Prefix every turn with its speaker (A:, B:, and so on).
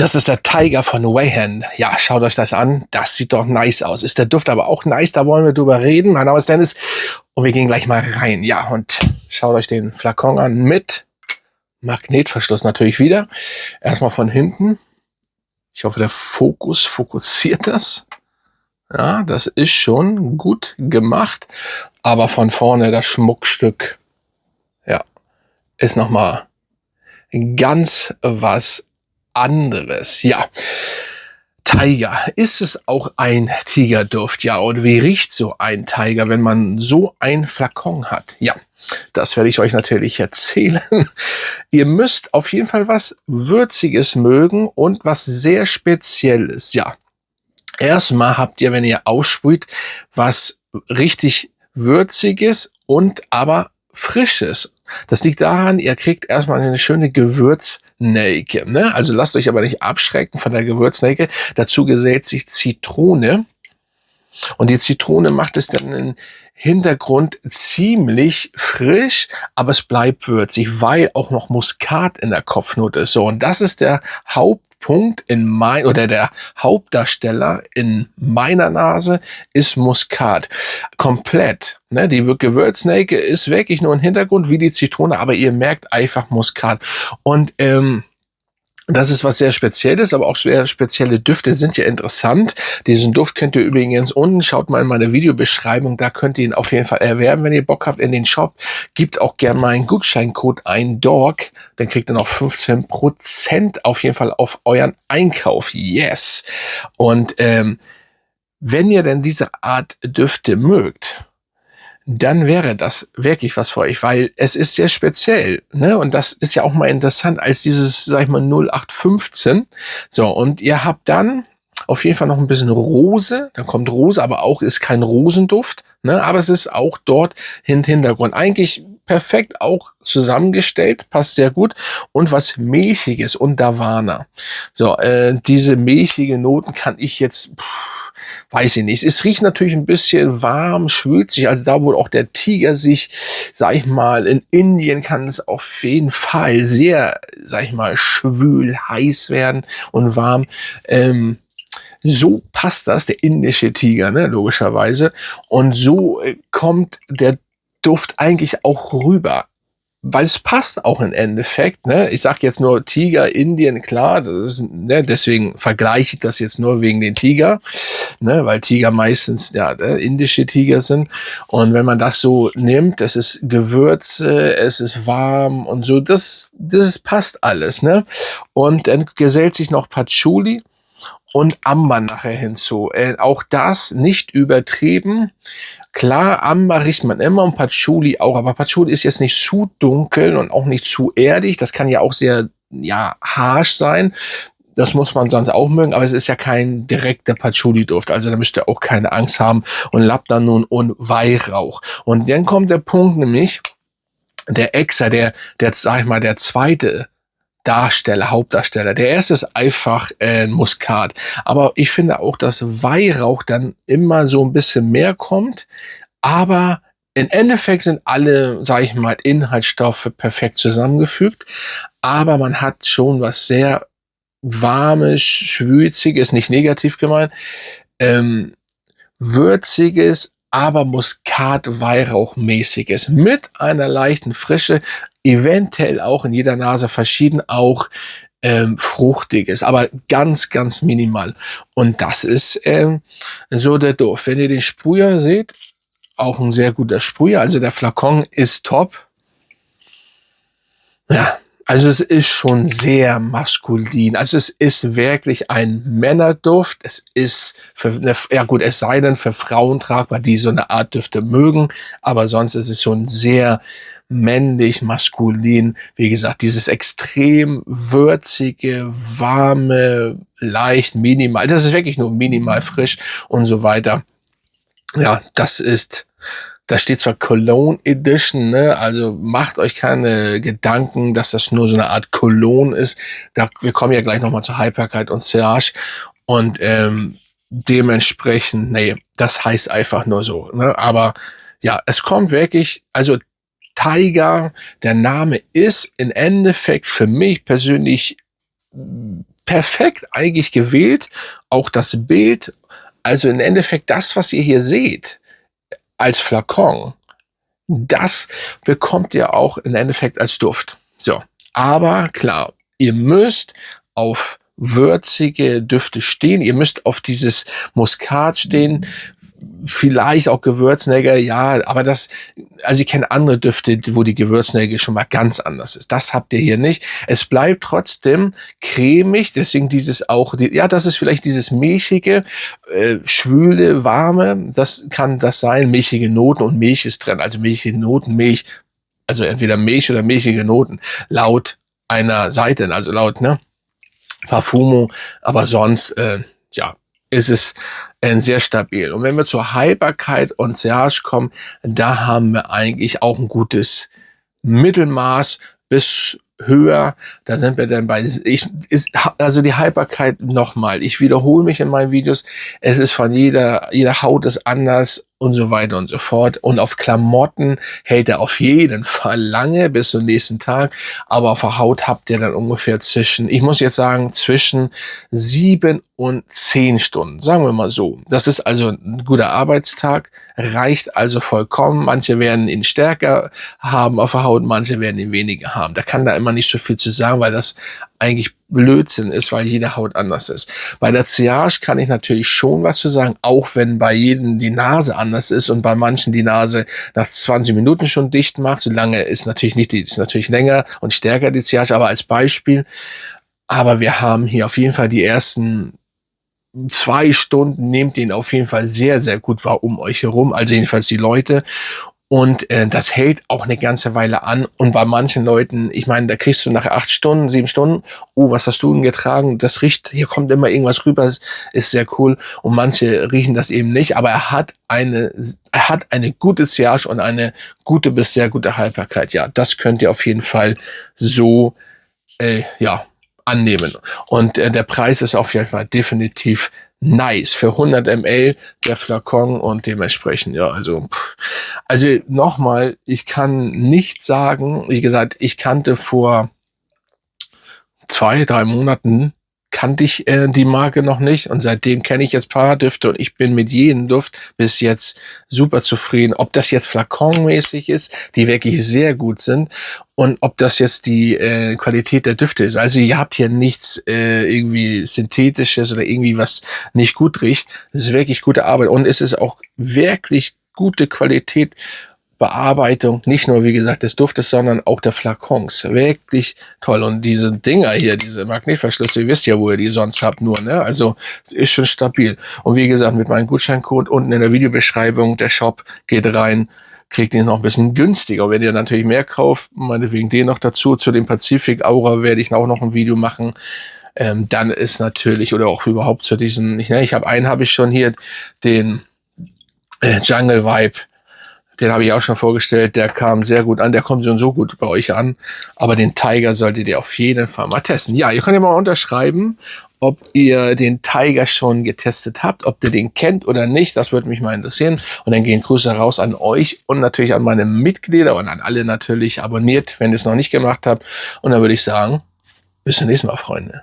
A: Das ist der Tiger von Wayhan. Ja, schaut euch das an. Das sieht doch nice aus. Ist der Duft aber auch nice? Da wollen wir drüber reden. Mein Name ist Dennis und wir gehen gleich mal rein. Ja, und schaut euch den Flakon an mit Magnetverschluss natürlich wieder. Erstmal von hinten. Ich hoffe, der Fokus fokussiert das. Ja, das ist schon gut gemacht. Aber von vorne das Schmuckstück, ja, ist nochmal ganz was anderes. Ja, Tiger. Ist es auch ein Tigerduft? Ja, und wie riecht so ein Tiger, wenn man so ein Flakon hat? Ja, das werde ich euch natürlich erzählen. Ihr müsst auf jeden Fall was Würziges mögen und was sehr Spezielles. Ja, erstmal habt ihr, wenn ihr aussprüht, was richtig Würziges und aber Frisches. Das liegt daran, ihr kriegt erstmal eine schöne Gewürznelke. Ne? Also lasst euch aber nicht abschrecken von der Gewürznelke. Dazu gesellt sich Zitrone. Und die Zitrone macht es dann im Hintergrund ziemlich frisch, aber es bleibt würzig, weil auch noch Muskat in der Kopfnote ist. So, und das ist der Hauptpunkt der Hauptdarsteller in meiner Nase ist Muskat. Komplett. Ne? Die Gewürznelke ist wirklich nur im Hintergrund wie die Zitrone, aber ihr merkt einfach Muskat. Und das ist was sehr Spezielles, aber auch sehr spezielle Düfte sind ja interessant. Diesen Duft könnt ihr übrigens unten, schaut mal in meine Videobeschreibung, da könnt ihr ihn auf jeden Fall erwerben, wenn ihr Bock habt in den Shop. Gebt auch gerne mal einen Gutscheincode ein, DOG, dann kriegt ihr noch 15% auf jeden Fall auf euren Einkauf. Yes! Und wenn ihr denn diese Art Düfte mögt, dann wäre das wirklich was für euch, weil es ist sehr speziell, ne? Und das ist ja auch mal interessant als dieses, sag ich mal, 0815. So, und ihr habt dann auf jeden Fall noch ein bisschen Rose, dann kommt Rose, aber auch ist kein Rosenduft, ne? Aber es ist auch dort im Hintergrund. Eigentlich perfekt auch zusammengestellt, passt sehr gut. Und was Milchiges und Davana. So, diese milchige Noten kann ich jetzt... weiß ich nicht. Es riecht natürlich ein bisschen warm, schwülzig, also da, wo auch der Tiger sich, sag ich mal, in Indien kann es auf jeden Fall sehr, sag ich mal, schwül, heiß werden und warm. So passt das, der indische Tiger, ne, logischerweise. Und so kommt der Duft eigentlich auch rüber. Weil es passt auch im Endeffekt, ne? Ich sag jetzt nur Tiger, Indien, klar, das ist, ne, deswegen vergleiche ich das jetzt nur wegen den Tiger, ne, weil Tiger meistens ja indische Tiger sind. Und wenn man das so nimmt, das ist Gewürze, es ist warm und so, das passt alles, ne? Und dann gesellt sich noch Patchouli und Amber nachher hinzu. Auch das nicht übertrieben. Klar, Amber riecht man immer und Patchouli auch, aber Patchouli ist jetzt nicht zu dunkel und auch nicht zu erdig. Das kann ja auch sehr, ja, harsh sein. Das muss man sonst auch mögen, aber es ist ja kein direkter Patchouli-Duft. Also da müsst ihr auch keine Angst haben und Labdanum und Weihrauch. Und dann kommt der Punkt nämlich, der Exer, sag ich mal, der zweite Hauptdarsteller. Der erste ist einfach Muskat. Aber ich finde auch, dass Weihrauch dann immer so ein bisschen mehr kommt. Aber im Endeffekt sind alle, sage ich mal, Inhaltsstoffe perfekt zusammengefügt. Aber man hat schon was sehr Warmes, Schwülziges, nicht negativ gemeint, Würziges, aber Muskat-Weihrauch-mäßiges mit einer leichten Frische, eventuell auch in jeder Nase verschieden, auch Fruchtiges, aber ganz, ganz minimal. Und das ist so der Duft. Wenn ihr den Sprüher seht, auch ein sehr guter Sprüher, also der Flakon ist top. Ja, also es ist schon sehr maskulin. Also es ist wirklich ein Männerduft. Es ist, ja gut, es sei denn für Frauen tragbar, die so eine Art Düfte mögen. Aber sonst ist es schon sehr männlich, maskulin. Wie gesagt, dieses extrem würzige, warme, leicht, minimal. Das ist wirklich nur minimal frisch und so weiter. Ja, da steht zwar Cologne Edition, ne? Also macht euch keine Gedanken, dass das nur so eine Art Cologne ist. Wir kommen ja gleich nochmal zur Haltbarkeit und Serge. Und dementsprechend, nee, das heißt einfach nur so. Ne? Aber ja, es kommt wirklich, also Tiger, der Name ist im Endeffekt für mich persönlich perfekt eigentlich gewählt. Auch das Bild, also im Endeffekt das, was ihr hier seht als Flakon, das bekommt ihr auch im Endeffekt als Duft. So, aber klar, ihr müsst auf würzige Düfte stehen. Ihr müsst auf dieses Muskat stehen, vielleicht auch Gewürznelke, ja, aber das, also ich kenne andere Düfte, wo die Gewürznelke schon mal ganz anders ist. Das habt ihr hier nicht. Es bleibt trotzdem cremig, deswegen dieses auch, ja, das ist vielleicht dieses milchige, schwüle, warme, das kann das sein, milchige Noten und Milch ist drin, also milchige Noten, Milch, also entweder Milch oder milchige Noten, laut einer Seite, also laut, ne, Parfumo, aber sonst, ja, ist es sehr stabil. Und wenn wir zur Haltbarkeit und Serge kommen, da haben wir eigentlich auch ein gutes Mittelmaß bis höher. Da sind wir dann bei, also die Haltbarkeit nochmal. Ich wiederhole mich in meinen Videos. Es ist von jeder Haut ist anders und so weiter und so fort. Und auf Klamotten hält er auf jeden Fall lange bis zum nächsten Tag. Aber auf der Haut habt ihr dann ungefähr ich muss jetzt sagen, zwischen 7 und 10 Stunden. Sagen wir mal so. Das ist also ein guter Arbeitstag. Reicht also vollkommen. Manche werden ihn stärker haben auf der Haut, manche werden ihn weniger haben. Da kann da immer nicht so viel zu sagen, weil das eigentlich Blödsinn ist, weil jede Haut anders ist. Bei der Triage kann ich natürlich schon was zu sagen, auch wenn bei jedem die Nase anders ist und bei manchen die Nase nach 20 Minuten schon dicht macht. Solange ist natürlich nicht, ist natürlich länger und stärker die Triage, aber als Beispiel. Aber wir haben hier auf jeden Fall die ersten 2 Stunden, nehmt den auf jeden Fall sehr, sehr gut wahr um euch herum, also jedenfalls die Leute. Und das hält auch eine ganze Weile an. Und bei manchen Leuten, ich meine, da kriegst du nach 8 Stunden, 7 Stunden, oh, was hast du denn getragen? Das riecht, hier kommt immer irgendwas rüber, ist sehr cool. Und manche riechen das eben nicht, aber er hat eine gute Triage und eine gute bis sehr gute Haltbarkeit. Ja, das könnt ihr auf jeden Fall so, ja, annehmen. Und der Preis ist auf jeden Fall definitiv nice. Für 100 ml der Flakon und dementsprechend, ja, also nochmal, ich kann nicht sagen, wie gesagt, ich kannte vor 2, 3 Monaten kannte ich die Marke noch nicht und seitdem kenne ich jetzt paar Düfte und ich bin mit jedem Duft bis jetzt super zufrieden. Ob das jetzt flakonmäßig ist, die wirklich sehr gut sind und ob das jetzt die Qualität der Düfte ist. Also ihr habt hier nichts irgendwie Synthetisches oder irgendwie was nicht gut riecht. Es ist wirklich gute Arbeit und es ist auch wirklich gute Qualität Bearbeitung, nicht nur, wie gesagt, des Duftes, sondern auch der Flakons. Wirklich toll. Und diese Dinger hier, diese Magnetverschlüsse, ihr wisst ja, wo ihr die sonst habt, nur, ne? Also, ist schon stabil. Und wie gesagt, mit meinem Gutscheincode unten in der Videobeschreibung, der Shop geht rein, kriegt ihr noch ein bisschen günstiger. Und wenn ihr natürlich mehr kauft, meinetwegen den noch dazu, zu dem Pacific Aura werde ich auch noch ein Video machen. Dann ist natürlich, oder auch überhaupt zu diesen, habe ich schon hier, den Jungle Vibe. Den habe ich auch schon vorgestellt, der kam sehr gut an, der kommt schon so gut bei euch an, aber den Tiger solltet ihr auf jeden Fall mal testen. Ja, ihr könnt ja mal unterschreiben, ob ihr den Tiger schon getestet habt, ob ihr den kennt oder nicht, das würde mich mal interessieren. Und dann gehen Grüße raus an euch und natürlich an meine Mitglieder und an alle natürlich. Abonniert, wenn ihr es noch nicht gemacht habt. Und dann würde ich sagen, bis zum nächsten Mal, Freunde.